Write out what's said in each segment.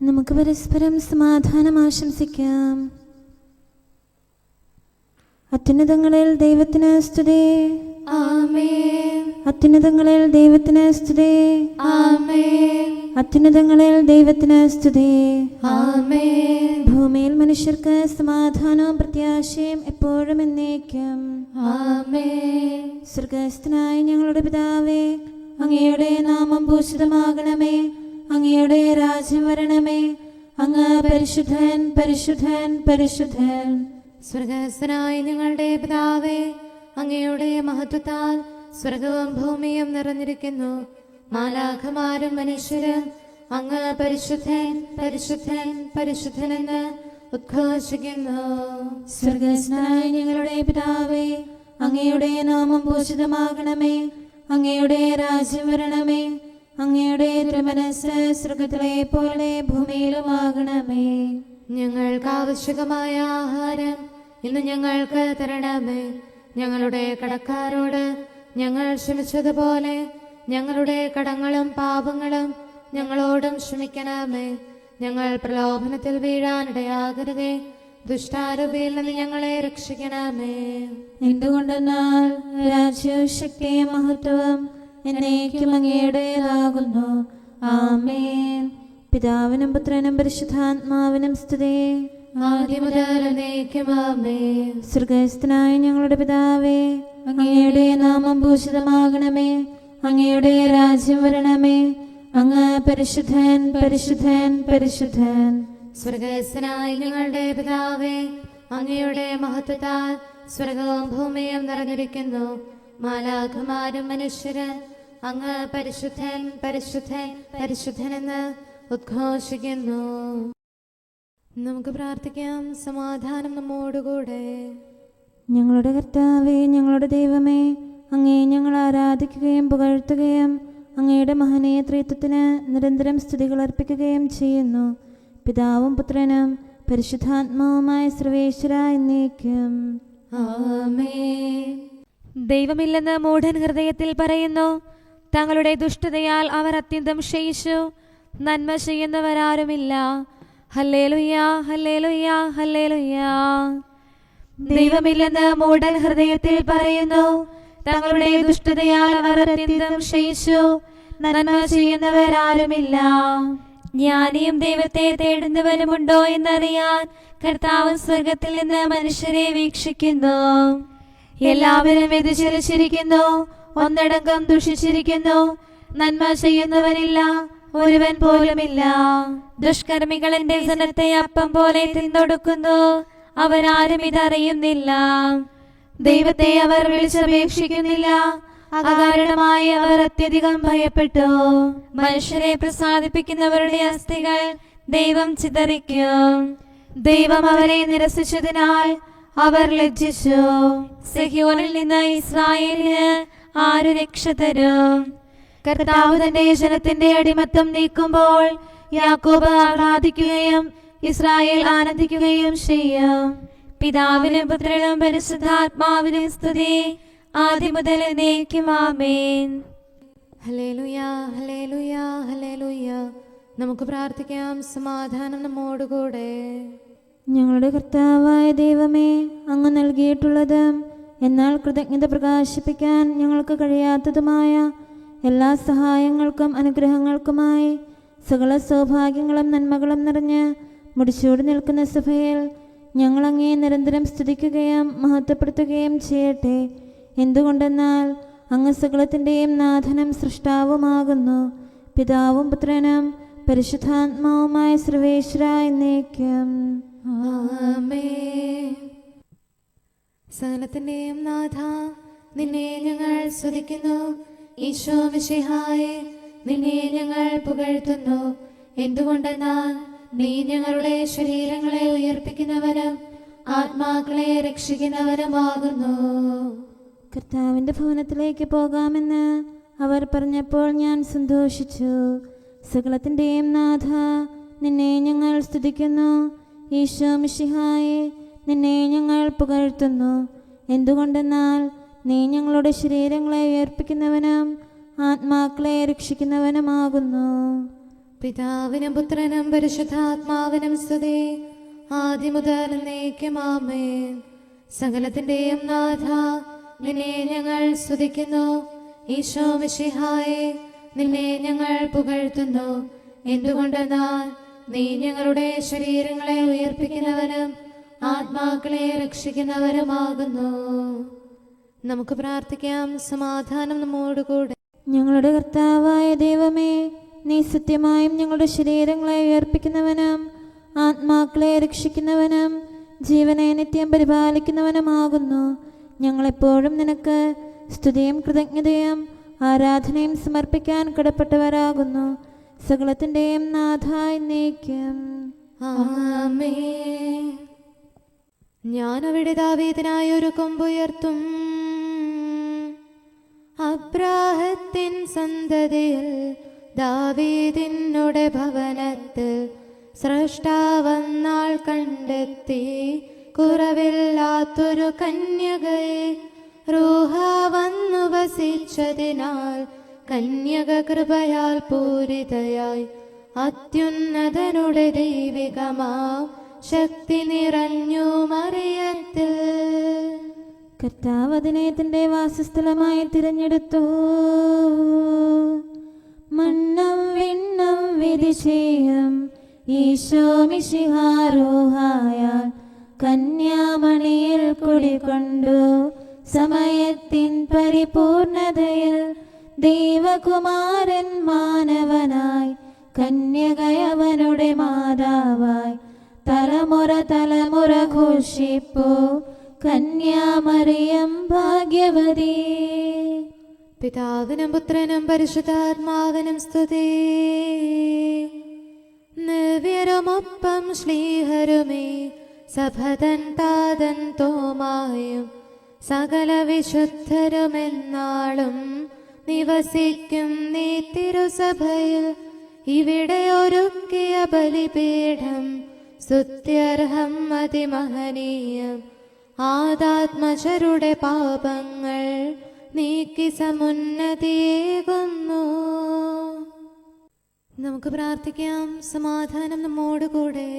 നമുക്ക് പരസ്പരം സമാധാനം ആശംസിക്കാം. അത്യുന്നതങ്ങളിൽ ദൈവത്തിന് സ്തുതി. ആമേൻ. അത്യുന്നതങ്ങളിൽ ദൈവത്തിന് സ്തുതി. ആമേൻ. അത്യുന്നതങ്ങളിൽ ദൈവത്തിന് സ്തുതി. ആമേൻ. ഭൂമിയിൽ മനുഷ്യർക്ക് സമാധാനവും പ്രത്യാശയും എപ്പോഴും എന്നേക്കും. ആമേൻ. സ്വർഗ്ഗസ്ഥനായ ഞങ്ങളുടെ പിതാവേ, അങ്ങയുടെ നാമം പൂജിതമാകണമേ. അങ്ങയുടെ രാജ്യം വരണമേ. അങ്ങ് പരിശുദ്ധൻ, പരിശുദ്ധൻ, പരിശുദ്ധൻ. സ്വർഗ്ഗസ്ഥനായ ഞങ്ങളുടെ പിതാവേ, അങ്ങയുടെ മഹത്വത്താൽ സ്വർഗവും ഭൂമിയും നിറഞ്ഞിരിക്കുന്നു. മാലാഖമാരും മനുഷ്യരും അങ്ങ് പരിശുദ്ധൻ, പരിശുദ്ധൻ, പരിശുദ്ധനെന്ന് ഉദ്ഘോഷിക്കുന്നു. സ്വർഗ്ഗസ്ഥനായ ഞങ്ങളുടെ പിതാവേ, അങ്ങയുടെ നാമം പൂജിതമാകണമേ. അങ്ങയുടെ രാജ്യം വരണമേ. അങ്ങയുടെ തിരുമനസ്സ് സ്വർഗ്ഗത്തിലെ പോലെ ഭൂമിയിലുമാകണമേ. ഞങ്ങൾക്ക് ആവശ്യകമായ ആഹാരം ഇന്ന് ഞങ്ങൾക്ക് തരണമേ. ഞങ്ങളുടെ കടക്കാരോട് ഞങ്ങൾ ക്ഷമിച്ചതുപോലെ ഞങ്ങളുടെ കടങ്ങളും പാപങ്ങളും ഞങ്ങളോടും ക്ഷമിക്കണമേ. ഞങ്ങൾ പ്രലോഭനത്തിൽ വീഴാനിടയാകരുതേ. ദുഷ്ടാരൂപിയിൽ നിന്ന് ഞങ്ങളെ രക്ഷിക്കണമേ. എന്തുകൊണ്ടെന്നാൽ രാജ്യവും ശക്തിയും മഹത്വവും എന്നേക്കും അങ്ങയുടേതാകുന്നു. ആമേൻ. പിതാവിനും പുത്രനും പരിശുദ്ധാത്മാവിനും സ്തുതി. ആദ്യം മുതൽ എന്നേക്കും ആമേൻ. സ്വർഗ്ഗസ്ഥനായ ഞങ്ങളുടെ പിതാവേ, അങ്ങയുടെ നാമം പൂജിതമാകണമേ. അങ്ങയുടെ രാജ്യം വരണമേ. അങ്ങ് പരിശുദ്ധൻ, പരിശുദ്ധൻ, പരിശുദ്ധൻ. സ്വർഗ്ഗസ്ഥനായ ഞങ്ങളുടെ പിതാവേ, അങ്ങയുടെ മഹത്വത്താൽ സ്വർഗവും ഭൂമിയും നിറഞ്ഞിരിക്കുന്നു. മാലാഖമാരും മനുഷ്യരും അങ്ങ് പരിശുദ്ധൻ, പരിശുദ്ധൻ, പരിശുദ്ധനെന്ന് ഉദ്ഘോഷിക്കുന്നു. നമുക്ക് പ്രാർത്ഥിക്കാം. സമാധാനം നമ്മോടുകൂടെ. ഞങ്ങളുടെ കർത്താവേ, ഞങ്ങളുടെ ദൈവമേ, അങ്ങേ ഞങ്ങൾ ആരാധിക്കുകയും പുകഴ്ത്തുകയും അങ്ങയുടെ മഹനീയ ത്രിത്വത്തിന് നിരന്തരം സ്തുതികൾ അർപ്പിക്കുകയും ചെയ്യുന്നു. പിതാവും പുത്രനും പരിശുദ്ധാത്മാവുമായ സർവേശ്വര എന്നേക്കും. ആമേൻ. ദൈവമില്ലെന്ന് മൂഢൻ ഹൃദയത്തിൽ പറയുന്നു. തങ്ങളുടെ ദുഷ്ടതയാൽ അവർ അത്യന്തം ക്ഷയിച്ചു. നന്മ ചെയ്യുന്നവരാരുമില്ല. ഹല്ലേലൂയ, ഹല്ലേലൂയ, ഹല്ലേലൂയ. ദൈവമില്ലെന്ന് മൂഢൻ ഹൃദയത്തിൽ പറയുന്നു. തങ്ങളുടെ ദുഷ്ടതയാൽ അവർ അത്യന്തം ക്ഷയിച്ചു. നന്മ ചെയ്യുന്നവരാരുമില്ല. ജ്ഞാനിയും ദൈവത്തെ തേടുന്നവനുമുണ്ടോ എന്നറിയാൻ കർത്താവ് സ്വർഗത്തിൽ നിന്ന് മനുഷ്യരെ വീക്ഷിക്കുന്നു. എല്ലാവരും വ്യതിചലിച്ചിരിക്കുന്നു. ഒന്നടങ്കം ദുഷിച്ചിരിക്കുന്നു. നന്മ ചെയ്യുന്നവനില്ല, ഒരുവൻ പോലുമില്ല. ദുഷ്കർമ്മികൾ എന്റെ ജനത്തെ അപ്പം പോലെ തിന്നൊടുക്കുന്നു. അവരാരും ഇതറിയുന്നില്ല. ദൈവത്തെ അവർ വിളിച്ചപേക്ഷിക്കുന്നില്ല. അകാരണമായി അവർ അത്യധികം ഭയപ്പെട്ടു. മനുഷ്യരെ പ്രസാദിപ്പിക്കുന്നവരുടെ അസ്ഥികൾ ദൈവം ചിതറിക്കും. ദൈവം അവരെ നിരസിച്ചതിനാൽ അവർ ലജ്ജിച്ചു. സിഹ്യോനിൽ നിന്ന് ഇസ്രായേലിന് ആര് രക്ഷ തരും? കർത്താവ് തന്റെ ജനത്തിന്റെ അടിമത്തം നീക്കുമ്പോൾ യാക്കോബ് ആഹ്ലാദിക്കുകയും ഇസ്രായേൽ ആനന്ദിക്കുകയും ചെയ്യും. പിതാവിനും പുത്രനും പരിശുദ്ധാത്മാവിനും സ്തുതി, ആദ്യം മുതൽ എന്നേക്കും. ആമേൻ. ഹല്ലേലൂയ, ഹല്ലേലൂയ, ഹല്ലേലൂയ. നമുക്ക് പ്രാർത്ഥിക്കാം. സമാധാനം നമ്മോടുകൂടെ. ഞങ്ങളുടെ കർത്താവായ ദൈവമേ, അങ്ങ് നൽകിയിട്ടുള്ളതും എന്നാൽ കൃതജ്ഞത പ്രകാശിപ്പിക്കാൻ ഞങ്ങൾക്ക് കഴിയാത്തതുമായ എല്ലാ സഹായങ്ങൾക്കും അനുഗ്രഹങ്ങൾക്കുമായി സകല സൗഭാഗ്യങ്ങളും നന്മകളും നിറഞ്ഞ് മുടിച്ചൂടി നിൽക്കുന്ന സഭയിൽ ഞങ്ങൾ അങ്ങേ നിരന്തരം സ്തുതിക്കുകയും മഹത്വപ്പെടുത്തുകയും ചെയ്യട്ടെ. എന്തുകൊണ്ടെന്നാൽ അങ്ങ് സകലത്തിൻ്റെയും നാഥനും സൃഷ്ടാവുമാകുന്നു. പിതാവും പുത്രനും പരിശുദ്ധാത്മാവുമായ സർവേശ്വര എന്നേക്കും. ആമേൻ. സകലത്തിന്റെയും നാഥ, നിന്നെ ഞങ്ങൾ സ്തുതിക്കുന്നു. ഈശോ മിശിഹായേ, നിന്നെ ഞങ്ങൾ പുകഴ്ത്തുന്നു. എന്തുകൊണ്ടെന്നാൽ നീ ഞങ്ങളുടെ ശരീരങ്ങളെ ഉയർപ്പിക്കുന്നവനും ആത്മാക്കളെ രക്ഷിക്കുന്നവനുമാകുന്നു. കർത്താവിൻ്റെ ഭവനത്തിലേക്ക് പോകാമെന്ന് അവർ പറഞ്ഞപ്പോൾ ഞാൻ സന്തോഷിച്ചു. സകലത്തിൻ്റെയും നാഥ, നിന്നെ ഞങ്ങൾ സ്തുതിക്കുന്നു. ഈശോ മിശിഹായേ, നിന്നെ ഞങ്ങൾ പുകഴ്ത്തുന്നു. എന്തുകൊണ്ടെന്നാൽ നീ ഞങ്ങളുടെ ശരീരങ്ങളെ ഉയർപ്പിക്കുന്നവനും ആത്മാക്കളെ രക്ഷിക്കുന്നവനുമാകുന്നു. പിതാവിനും പുത്രനും പരിശുദ്ധാത്മാവിനും സ്തുതി, ആദ്യം മുതൽ എന്നേക്കും ആമേൻ. സകലത്തിന്റെയും നാഥ, നിന്നെ ഞങ്ങൾ സ്തുതിക്കുന്നു. ഈശോ മിശിഹായെ, നിന്നെ ഞങ്ങൾ പുകഴ്ത്തുന്നു. എന്തുകൊണ്ടെന്നാൽ നീ ഞങ്ങളുടെ ശരീരങ്ങളെ ഉയർപ്പിക്കുന്നവനും ആത്മാക്കളെ രക്ഷിക്കുന്നവരുമാകുന്നു. നമുക്ക് പ്രാർത്ഥിക്കാം. സമാധാനം നമ്മോടുകൂടെ. ഞങ്ങളുടെ കർത്താവായ ദൈവമേ, നീ സത്യമായും ഞങ്ങളുടെ ശരീരങ്ങളെ ഉയർപ്പിക്കുന്നവനും ആത്മാക്കളെ രക്ഷിക്കുന്നവനും ജീവനെ നിത്യം പരിപാലിക്കുന്നവനുമാകുന്നു. ഞങ്ങളെപ്പോഴും നിനക്ക് സ്തുതിയും കൃതജ്ഞതയും ആരാധനയും സമർപ്പിക്കാൻ കടപ്പെട്ടവരാകുന്നു. സകലത്തിൻ്റെയും നാഥ എന്നേക്കും ആമേൻ. ഞാൻ അവിടെ ദാവീദിനായി ഒരു കൊമ്പുയർത്തും, അബ്രാഹത്തിൻ സന്തതിയിൽ ദാവീദിനുടെ ഭവനത്തിൽ സ്രഷ്ടാവന്നാൾ കണ്ടെത്തി കുറവില്ലാത്തൊരു കന്യകയെ. റൂഹ വന്നു വസിച്ചതിനാൽ കന്യക കൃപയാൽ പൂരിതയായി അത്യുന്നതനുടെ ദൈവികമാ ശക്തി നിറഞ്ഞു മറിയത്തിൽ. കർത്താവ് അതിനെ തന്റെ വാസസ്ഥലമായി തിരഞ്ഞെടുത്തു. മണ്ണും വിണ്ണും വിധി ചെയ്യും ഈശോ മിശിഹാരോഹായാൽ കന്യാമണിയിൽ കുടികൊണ്ടു. സമയത്തിൻ പരിപൂർണതയിൽ ദൈവകുമാരൻ മാനവനായി കന്യകയവനുടെ മാതാവായി തലമുറ തലമുറ ഘോഷിപ്പോ കന്യാമറിയം ഭാഗ്യവതി. പിതാവിനും പുത്രനും പരിശുദ്ധാത്മാവിനും സ്തുതി. നിവ്യരുമൊപ്പം ശ്ലീഹരുമേ സഭതൻ താതൻ തോമായും സകല വിശുദ്ധരുമെന്നാളും നിവസിക്കും നീ തിരുസഭയിൽ. ഇവിടെ ഒരുക്കിയ ബലിപീഠം സ്തുത്യർഹം അതിമഹനീയം. ആദാത്മജരുടെ പാപങ്ങൾ നീക്കി സമുന്നതിയേകുന്നു. നമുക്ക് പ്രാർത്ഥിക്കാം. സമാധാനം നമ്മോടുകൂടെ.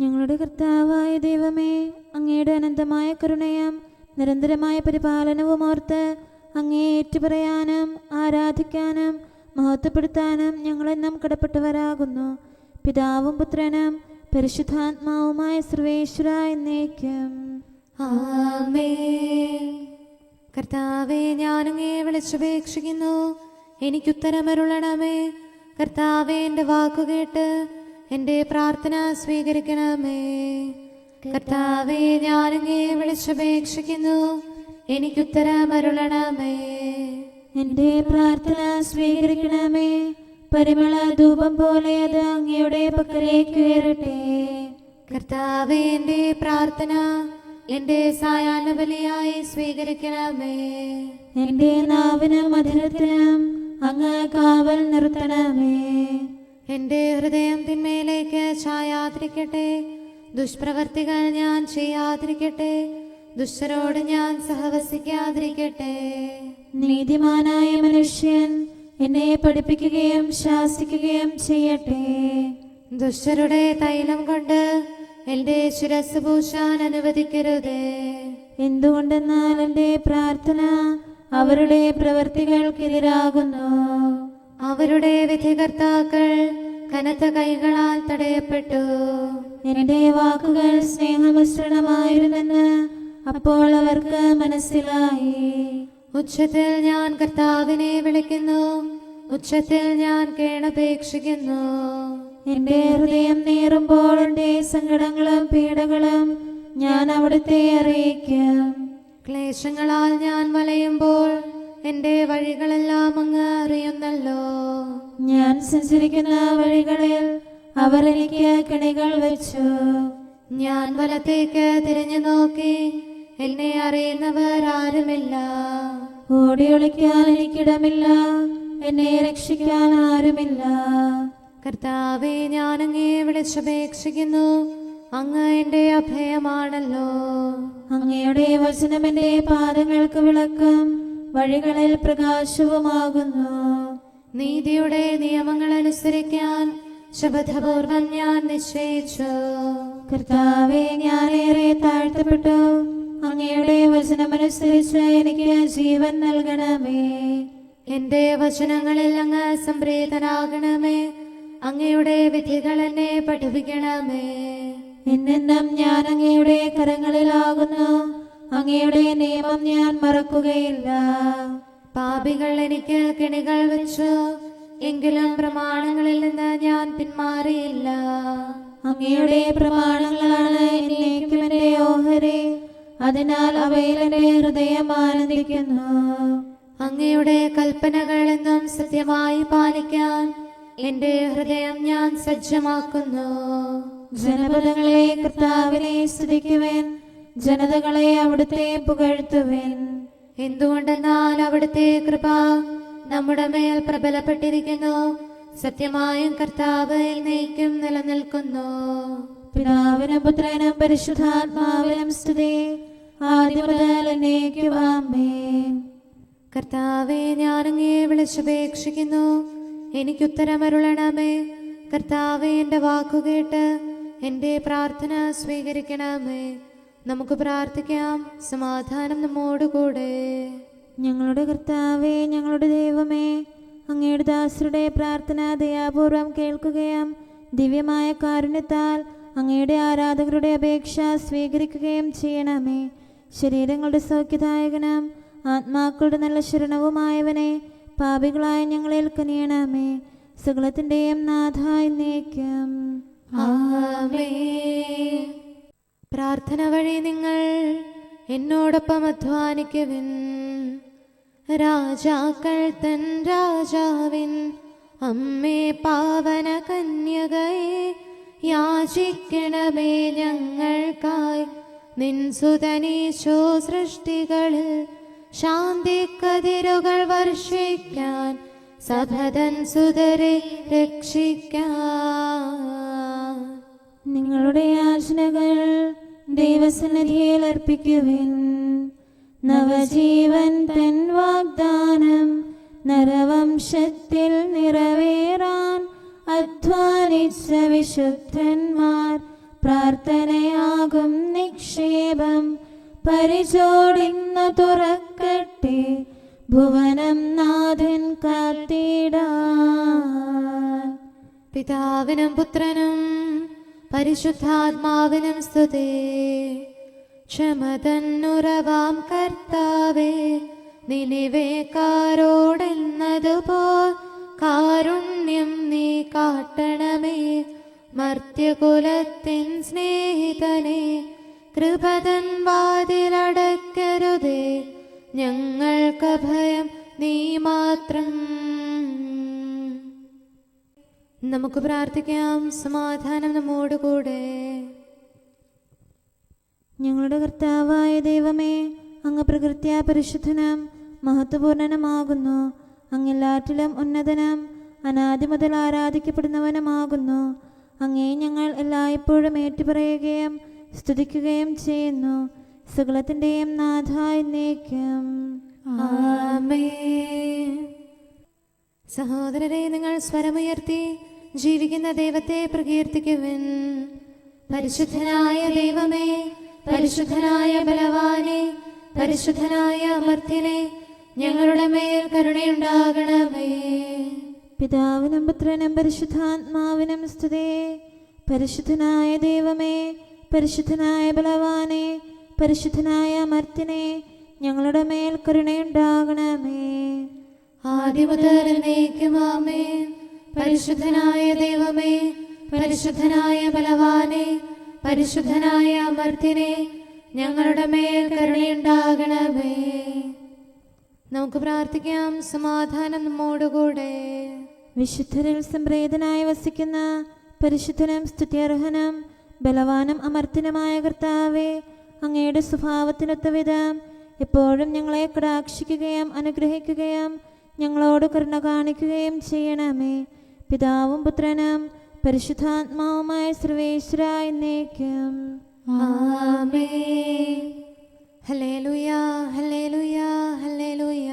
ഞങ്ങളുടെ കർത്താവായ ദൈവമേ, അങ്ങയുടെ അനന്തമായ കരുണയും നിരന്തരമായ പരിപാലനവും ഓർത്ത് അങ്ങേ ഏറ്റുപറയാനും ആരാധിക്കാനും മഹത്വപ്പെടുത്താനും ഞങ്ങളെന്നും കടപ്പെട്ടവരാകുന്നു. പിതാവും പുത്രനും പരിശുദ്ധാത്മാവുമായ സർവേശ്വര എന്നേക്കും ആമേൻ. കർത്താവേ, ഞാനങ്ങേ വിളിച്ചപേക്ഷിക്കുന്നു, എനിക്കുത്തരമരുളണമേ. കർത്താവേ, എൻ്റെ വാക്കുകേട്ട് എൻ്റെ പ്രാർത്ഥന സ്വീകരിക്കണമേ. കർത്താവേ, ഞാനങ്ങേ വിളിച്ചപേക്ഷിക്കുന്നു, എനിക്കുത്തരമരുളണമേ. എൻ്റെ പ്രാർത്ഥന സ്വീകരിക്കണമേ. പരിമള ധൂപം പോലെ അത് അങ്ങയുടെ പക്കലേക്ക് ഉയരട്ടെ. കർത്താവേ, എൻ്റെ പ്രാർത്ഥന എൻ്റെ സായാഹ്ന ബലിയായി സ്വീകരിക്കണമേ. എൻ്റെ നാവിനും മധുരത്തിനും അങ്ങ് കാവൽ നിർത്തണമേ. എൻ്റെ ഹൃദയം തിന്മയിലേക്ക് ചായാതിരിക്കട്ടെ. ദുഷ്പ്രവർത്തികൾ ഞാൻ ചെയ്യാതിരിക്കട്ടെ. ദുഷ്ടരോട് ഞാൻ സഹവസിക്കാതിരിക്കട്ടെ. നീതിമാനായ മനുഷ്യൻ എന്നെ പഠിപ്പിക്കുകയും ശാസിക്കുകയും ചെയ്യട്ടെ. ദുഷ്ടരുടെ തൈലം കൊണ്ട് എൻ്റെ ശിരസ് പൂശാൻ അനുവദിക്കരുതേ. എന്തുകൊണ്ടെന്നാൽ എൻ്റെ പ്രാർത്ഥന അവരുടെ പ്രവൃത്തികൾക്കെതിരാകുന്നു. അവരുടെ വിധികർത്താക്കൾ കനത്ത കൈകളാൽ തടയപ്പെട്ടു. എൻ്റെ വാക്കുകൾ സ്നേഹമിശ്രണമായിരുന്നെന്ന് അപ്പോൾ അവർക്ക് മനസ്സിലായി. ഉച്ചത്തിൽ ഞാൻ കർത്താവിനെ വിളിക്കുന്നു, ഉച്ചത്തിൽ ഞാൻ കേണപേക്ഷിക്കുന്നു. എൻ്റെ ഹൃദയം നീറുമ്പോൾ എൻ്റെ സങ്കടങ്ങളും പീഡകളും ഞാൻ അവിടുത്തെ അറിയിക്കും. ക്ലേശങ്ങളാൽ ഞാൻ വലയുമ്പോൾ എൻ്റെ വഴികളെല്ലാം അങ്ങ് അറിയുന്നല്ലോ. ഞാൻ സഞ്ചരിക്കുന്ന വഴികളിൽ അവർ എനിക്ക് കെണികൾ വെച്ചു. ഞാൻ വലത്തേക്ക് തിരിഞ്ഞു നോക്കി, എന്നെ അറിയുന്നവർ ആരുമില്ല. ഓടി ഒളിക്കാൻ എനിക്കിടമില്ല, എന്നെ രക്ഷിക്കാൻ ആരുമില്ല. കർത്താവേ, ഞാനങ്ങേ വിളിച്ചപേക്ഷിക്കുന്നു, അങ്ങ് എൻ്റെ അഭയമാണല്ലോ. അങ്ങയുടെ വചനം എൻ്റെ പാദങ്ങൾക്ക് വിളക്കും വഴികളിൽ പ്രകാശവുമാകുന്നു. നീതിയുടെ നിയമങ്ങൾ അനുസരിക്കാൻ ശപഥപൂർവം ഞാൻ നിശ്ചയിച്ചു. കർത്താവേ, ഞാനേറെ താഴ്ത്തപ്പെട്ടു. അങ്ങയുടെ വചനമനുസരിച്ച് എനിക്ക് ജീവൻ നൽകണമേ. എന്റെ വചനങ്ങളിൽ അങ്ങ് സംപ്രീതനാകണമേ. അങ്ങയുടെ വിധികൾ എന്നെ പഠിപ്പിക്കണമേ. എന്നെന്നും ഞാൻ അങ്ങയുടെ കരങ്ങളിലാകുന്നു. അങ്ങയുടെ നിയമം ഞാൻ മറക്കുകയില്ല. പാപികൾ എനിക്ക് കെണികൾ വെച്ചു, എങ്കിലും പ്രമാണങ്ങളിൽ നിന്ന് ഞാൻ പിന്മാറിയില്ല. അങ്ങയുടെ പ്രമാണങ്ങളാണ് എന്നേക്കും എന്റെ ഓഹരി. അതിനാൽ അവയിൽ എന്റെ ഹൃദയം ആനന്ദിക്കുന്നു. അങ്ങയുടെ കൽപ്പനകൾ എന്നും സത്യമായി പാലിക്കാൻ എന്റെ ഹൃദയം ഞാൻ സജ്ജമാക്കുന്നു. ജനപദങ്ങളെ കർത്താവിനെ സ്തുതിക്കുവേൻ. ജനതകളെ അവിടുത്തെ പുകഴ്ത്തുവേൻ. എന്തുകൊണ്ടെന്നാൽ അവിടുത്തെ കൃപ നമ്മുടെ മേൽ പ്രബലപ്പെട്ടിരിക്കുന്നു. സത്യമായും കർത്താവ് എന്നേക്കും നിലനിൽക്കുന്നു. പിതാവിനും പുത്രനും പരിശുദ്ധാത്മാവിനും സ്തുതി, ആദ്യം മുതൽ എന്നേക്കും ആമേൻ. കർത്താവെ, ഞാൻ അങ്ങയെ വിളിച്ചപേക്ഷിക്കുന്നു, എനിക്കുത്തരമരുളണമേ. കർത്താവെ, എൻ്റെ വാക്കുകേട്ട് എൻ്റെ പ്രാർത്ഥന സ്വീകരിക്കണമേ. നമുക്ക് പ്രാർത്ഥിക്കാം. സമാധാനം നമ്മോടുകൂടെ. ഞങ്ങളുടെ കർത്താവേ, ഞങ്ങളുടെ ദൈവമേ, അങ്ങയുടെ ദാസരുടെ പ്രാർത്ഥന ദയാപൂർവം കേൾക്കുകയും ദിവ്യമായ കാരുണ്യത്താൽ അങ്ങയുടെ ആരാധകരുടെ അപേക്ഷ സ്വീകരിക്കുകയും ചെയ്യണമേ. ശരീരങ്ങളുടെ സൗഖ്യദായകനും ആത്മാക്കളുടെ നല്ല ശരണവുമായവനെ, പാപികളായ ഞങ്ങളിൽ കനിയണമേ. സകലത്തിൻ്റെയും നാഥ എന്നേക്കും ആമേൻ. പ്രാർത്ഥന വഴി നിങ്ങൾ എന്നോടൊപ്പം അധ്വാനിക്കുവിൻ. രാജാക്കൾ തൻ രാജാവിൻ അമ്മേ പാവന കന്യകയെ, യാചിക്കണമേ ഞങ്ങൾക്കായി നിൻ സുതനീശോ. സൃഷ്ടികളിൽ ശാന്തി കതിരുകൾ വർഷിക്കാൻ സഭതൻ സുതരെ രക്ഷിക്കാൻ. നിങ്ങളുടെ യാചനകൾ ദൈവസന്നിധിയിൽ അർപ്പിക്കുവിൻ. നവജീവൻ തൻ വാഗ്ദാനം നരവംശത്തിൽ നിറവേറാൻ അധ്വാനിച്ച വിശുദ്ധന്മാർ പ്രാർത്ഥനയാകും നിക്ഷേപം പരിചോടിന്നു തുറക്കട്ടെ. ഭുവനം നാഥൻ കാത്തിടാൻ. പിതാവിനും പുത്രനും പരിശുദ്ധാത്മാവിനും സ്തുതി. ക്ഷമതന്നുറവാം കർത്താവേ, നിനിവേക്കാരോടെന്നതുപോൽ കാരുണ്യം നീ കാട്ടണമേ. മർത്യകുലത്തിൻ സ്നേഹിതനെ, കൃപതൻ വാതിലടക്കരുതേ. ഞങ്ങൾക്ക് ഭയം നീ മാത്രം. നമുക്ക് പ്രാർത്ഥിക്കാം. സമാധാനം നമ്മോടുകൂടെ. ഞങ്ങളുടെ കർത്താവായ ദൈവമേ, അങ്ങ് പ്രകൃത്യാ പരിശുദ്ധനും മഹത്വപൂർണനുമാകുന്നു. അങ്ങെല്ലാറ്റിലും ഉന്നതനും അനാദി മുതൽ ആരാധിക്കപ്പെടുന്നവനുമാകുന്നു. അങ്ങേ ഞങ്ങൾ എല്ലായ്പ്പോഴും ഏറ്റുപറയുകയും സ്തുതിക്കുകയും ചെയ്യുന്നു. സകലത്തിൻ്റെയും നാഥ എന്നേക്കും ആമേൻ. സഹോദരരെ, നിങ്ങൾ സ്വരമുയർത്തി ജീവിക്കുന്ന ദൈവത്തെ പ്രകീർത്തിക്കുവിൻ. പരിശുദ്ധനായ ദൈവമേ, പരിശുദ്ധനായ ബലവാനെ, പരിശുദ്ധനായ അമർത്യനെ, ഞങ്ങളുടെ മേൽ കരുണയുണ്ടാകണമേ. പിതാവിനും പുത്രനും പരിശുദ്ധാത്മാവിനും സ്തുതി. പരിശുദ്ധനായ ദൈവമേ, പരിശുദ്ധനായ ബലവാനെ, പരിശുദ്ധനായ അമർത്യനെ, ഞങ്ങളുടെ മേൽ കരുണയുണ്ടാകണമേ. ആദ്യം മുതൽ എന്നേക്കും ആമേൻ. പരിശുദ്ധനായ ദൈവമേ, പരിശുദ്ധനായ ബലവാനെ, പരിശുദ്ധനായ അമർത്യനെ, ഞങ്ങളുടെ മേൽ കരുണയുണ്ടാകണമേ. നമുക്ക് പ്രാർത്ഥിക്കാം. സമാധാനം നമ്മോടുകൂടെ. വിശുദ്ധരിൽ സംപ്രീതനായി വസിക്കുന്ന പരിശുദ്ധനും സ്തുത്യർഹനും ബലവാനും അമർത്യനുമായ കർത്താവേ, അങ്ങയുടെ സ്വഭാവത്തിനൊത്ത വിധം എപ്പോഴും ഞങ്ങളെ കടാക്ഷിക്കുകയും അനുഗ്രഹിക്കുകയും ഞങ്ങളോട് കരുണ കാണിക്കുകയും ചെയ്യണമേ. പിതാവും പുത്രനും പരിശുദ്ധാത്മാവുമായ സർവേശ്വര എന്നേക്കും ആമേൻ. ഹല്ലേലൂയ, ഹല്ലേലൂയ, ഹല്ലേലൂയ.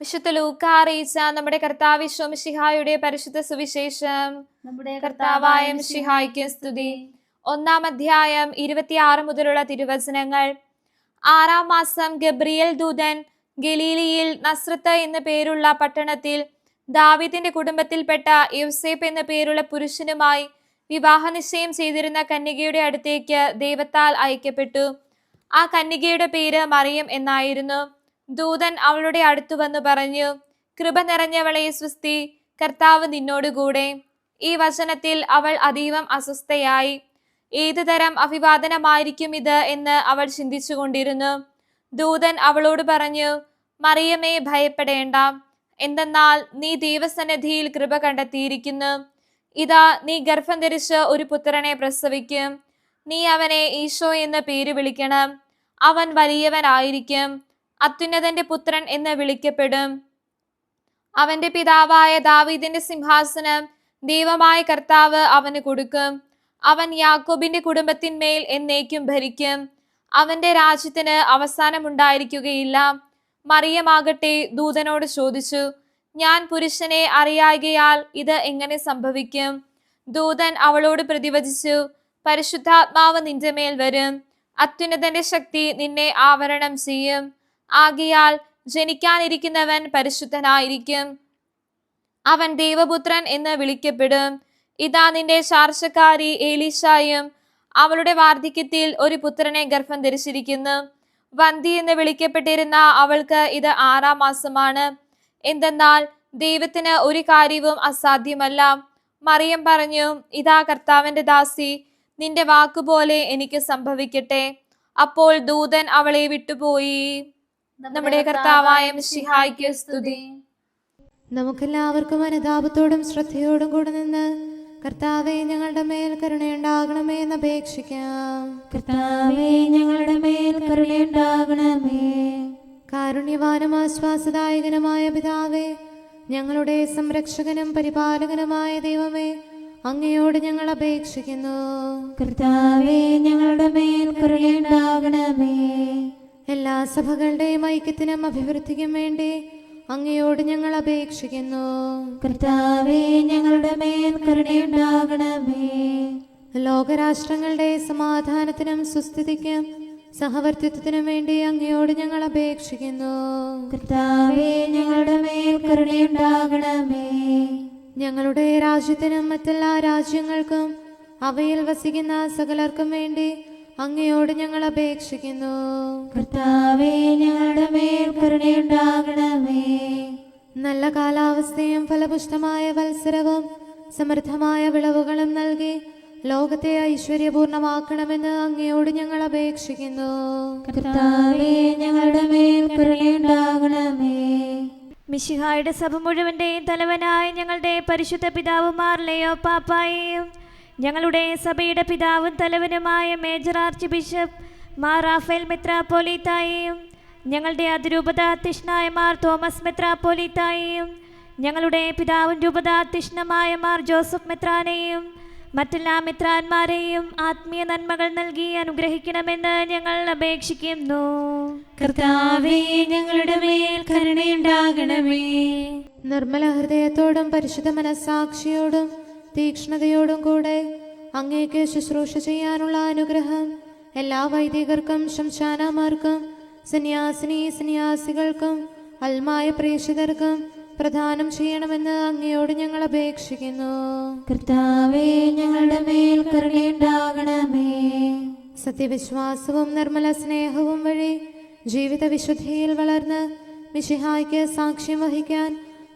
വിശുദ്ധ ലൂക്ക അറിയിച്ച നമ്മുടെ കർത്താവ് ഈശോ മിശിഹായുടെ പരിശുദ്ധ സുവിശേഷം. നമ്മുടെ കർത്താവായ മിശിഹായ്ക്ക് സ്തുതി. 1-ാം അധ്യായം 26 മുതലുള്ള തിരുവചനങ്ങൾ. 6-ാം മാസം ഗബ്രിയേൽ ദൂതൻ ഗലീലിയിൽ നസ്രത്ത് എന്നു പേരുള്ള പട്ടണത്തിൽ ദാവീദിന്റെ കുടുംബത്തിൽപ്പെട്ട യോസേപ്പ് എന്നു പേരുള്ള പുരുഷനുമായി വിവാഹ നിശ്ചയം ചെയ്തിരുന്ന കന്യകയുടെ അടുത്തേക്ക് ദൈവത്താൽ അയക്കപ്പെട്ടു. ആ കന്യകയുടെ പേര് മറിയം എന്നായിരുന്നു. ദൂതൻ അവളുടെ അടുത്തു വന്നു പറഞ്ഞു, കൃപ നിറഞ്ഞവളെ സ്വസ്തി, കർത്താവ് നിന്നോടുകൂടെ. ഈ വചനത്തിൽ അവൾ അതീവം അസ്വസ്ഥയായി. ഏതുതരം അഭിവാദനമായിരിക്കും ഇത് എന്ന് അവൾ ചിന്തിച്ചുകൊണ്ടിരുന്നു. ദൂതൻ അവളോട് പറഞ്ഞു, മറിയമേ, ഭയപ്പെടേണ്ട. എന്തെന്നാൽ നീ ദൈവസന്നിധിയിൽ കൃപ കണ്ടെത്തിയിരിക്കുന്നു. ഇതാ, നീ ഗർഭം ധരിച്ച് ഒരു പുത്രനെ പ്രസവിക്കും. നീ അവനെ ഈശോ എന്ന് പേര് വിളിക്കണം. അവൻ വലിയവനായിരിക്കും, അത്യുന്നതന്റെ പുത്രൻ എന്ന് വിളിക്കപ്പെടും. അവന്റെ പിതാവായ ദാവീദിന്റെ സിംഹാസനം ദൈവമായ കർത്താവ് അവന് കൊടുക്കും. അവൻ യാക്കോബിന്റെ കുടുംബത്തിന്മേൽ എന്നേക്കും ഭരിക്കും. അവന്റെ രാജ്യത്തിന് അവസാനമുണ്ടായിരിക്കുകയില്ല. മറിയമാകട്ടെ ദൂതനോട് ചോദിച്ചു, ഞാൻ പുരുഷനെ അറിയായികയാൽ ഇത് എങ്ങനെ സംഭവിക്കും? ദൂതൻ അവളോട് പ്രതിവചിച്ചു, പരിശുദ്ധാത്മാവ് നിന്റെ മേൽ വരും, അത്യുന്നതന്റെ ശക്തി നിന്നെ ആവരണം ചെയ്യും. ആകയാൽ ജനിക്കാനിരിക്കുന്നവൻ പരിശുദ്ധനായിരിക്കും. അവൻ ദൈവപുത്രൻ എന്ന് വിളിക്കപ്പെടും. ഇതാ, നിന്റെ ചാർച്ചക്കാരി എലീശായും അവളുടെ വാർദ്ധക്യത്തിൽ ഒരു പുത്രനെ ഗർഭം ധരിച്ചിരിക്കുന്നു. വന്തി എന്ന് വിളിക്കപ്പെട്ടിരുന്ന അവൾക്ക് ഇത് 6-ാം മാസമാണ്. എന്തെന്നാൽ ദൈവത്തിന് ഒരു കാര്യവും അസാധ്യമല്ല. മറിയം പറഞ്ഞു, ഇതാ കർത്താവിന്റെ ദാസി, നിന്റെ വാക്കുപോലെ എനിക്ക് സംഭവിക്കട്ടെ. അപ്പോൾ ദൂതൻ അവളെ വിട്ടുപോയി. നമ്മുടെ കർത്താവായ മിശിഹായ്ക്ക് സ്തുതി. നമുക്കെല്ലാവർക്കും അനുതാപത്തോടും ശ്രദ്ധയോടും കൂടെ നിന്ന് കർത്താവെ, ഞങ്ങളുടെ മേൽ കരുണയുണ്ടാകണമേ എന്ന് അപേക്ഷിക്കാം. കർത്താവേ, ഞങ്ങളുടെ മേൽ കരുണയുണ്ടാകണമേ. കാരുണ്യവാനും ആശ്വാസദായകനുമായ പിതാവേ, ഞങ്ങളുടെ സംരക്ഷകനും പരിപാലകനുമായ ദൈവമേ, അങ്ങയോട് ഞങ്ങൾ അപേക്ഷിക്കുന്നു. കർത്താവേ, ഞങ്ങളുടെ മേൽ കരുണയുണ്ടാകണമേ. എല്ലാ സഭകളുടെയും ഐക്യത്തിനും അഭിവൃദ്ധിക്കും വേണ്ടി അങ്ങയോട് ഞങ്ങൾ അപേക്ഷിക്കുന്നു. കർത്താവേ, ഞങ്ങളുടെ മേൽ കരുണയുണ്ടാകണമേ. ലോകരാഷ്ട്രങ്ങളുടെ സമാധാനത്തിനും സുസ്ഥിതിക്കും സഹവർത്തിത്വത്തിനും വേണ്ടി അങ്ങയോട് ഞങ്ങൾ അപേക്ഷിക്കുന്നു. കർത്താവേ, ഞങ്ങളുടെ മേൽ കരുണയുണ്ടാകണമേ. ഞങ്ങളുടെ രാജ്യത്തിനും മറ്റെല്ലാ രാജ്യങ്ങൾക്കും അവയിൽ വസിക്കുന്ന സകലർക്കും വേണ്ടി അങ്ങയോട് ഞങ്ങൾ അപേക്ഷിക്കുന്നു. കർത്താവേ, ഞങ്ങളുടെ മേൽ കരുണയുണ്ടാകണമേ. നല്ല കാലാവസ്ഥയും ഫലപുഷ്ടമായ വത്സരവും സമൃദ്ധമായ വിളവുകളും നൽകി ലോകത്തെ ഐശ്വര്യപൂർണമാക്കണമെന്ന് അങ്ങയോട് ഞങ്ങൾ അപേക്ഷിക്കുന്നു. കർത്താവേ, ഞങ്ങളുടെ മേൽ കരുണയുണ്ടാകണമേ. മിശിഹായുടെ സഭ മുഴുവന്റെയും തലവനായ ഞങ്ങളുടെ പരിശുദ്ധ പിതാവുമാർ ലെയോ പാപ്പായെയും ഞങ്ങളുടെ സഭയുടെ പിതാവും തലവനുമായ major arch bishop Mar Raphael മെത്രാപ്പോലീത്തായെയും ഞങ്ങളുടെ അതിരൂപതാധ്യക്ഷനായ മാർ തോമസ് മെത്രാപ്പോലീത്തായെയും ഞങ്ങളുടെ പിതാവും രൂപതാധ്യക്ഷനുമായ മാർ ജോസഫ് മെത്രാനെയും മറ്റെല്ലാ മെത്രാന്മാരെയും ആത്മീയ നന്മകൾ നൽകി അനുഗ്രഹിക്കണമെന്ന് ഞങ്ങൾ അപേക്ഷിക്കുന്നു. കർത്താവേ, ഞങ്ങളുടെ മേൽ കരുണയുണ്ടാകണമേ. നിർമ്മല ഹൃദയത്തോടും പരിശുദ്ധ മനസ്സാക്ഷിയോടും തീക്ഷ്ണതയോടും കൂടെ അങ്ങേക്ക് ശുശ്രൂഷ ചെയ്യാനുള്ള അനുഗ്രഹം എല്ലാ വൈദികർക്കും ശംശാനമാർക്കും സന്യാസികൾക്കും അൽമായ പ്രേക്ഷിതർക്കും പ്രദാനം ചെയ്യണമെന്ന് അങ്ങയോട് ഞങ്ങൾ അപേക്ഷിക്കുന്നു. കർത്താവേ, ഞങ്ങളുടെ മേൽ കരുണയുണ്ടാകണമേ. സത്യവിശ്വാസവും നിർമ്മല സ്നേഹവും വഴി ജീവിത വിശുദ്ധിയിൽ വളർന്ന് മിശിഹായ്ക്ക് സാക്ഷ്യം വഹിക്കാൻ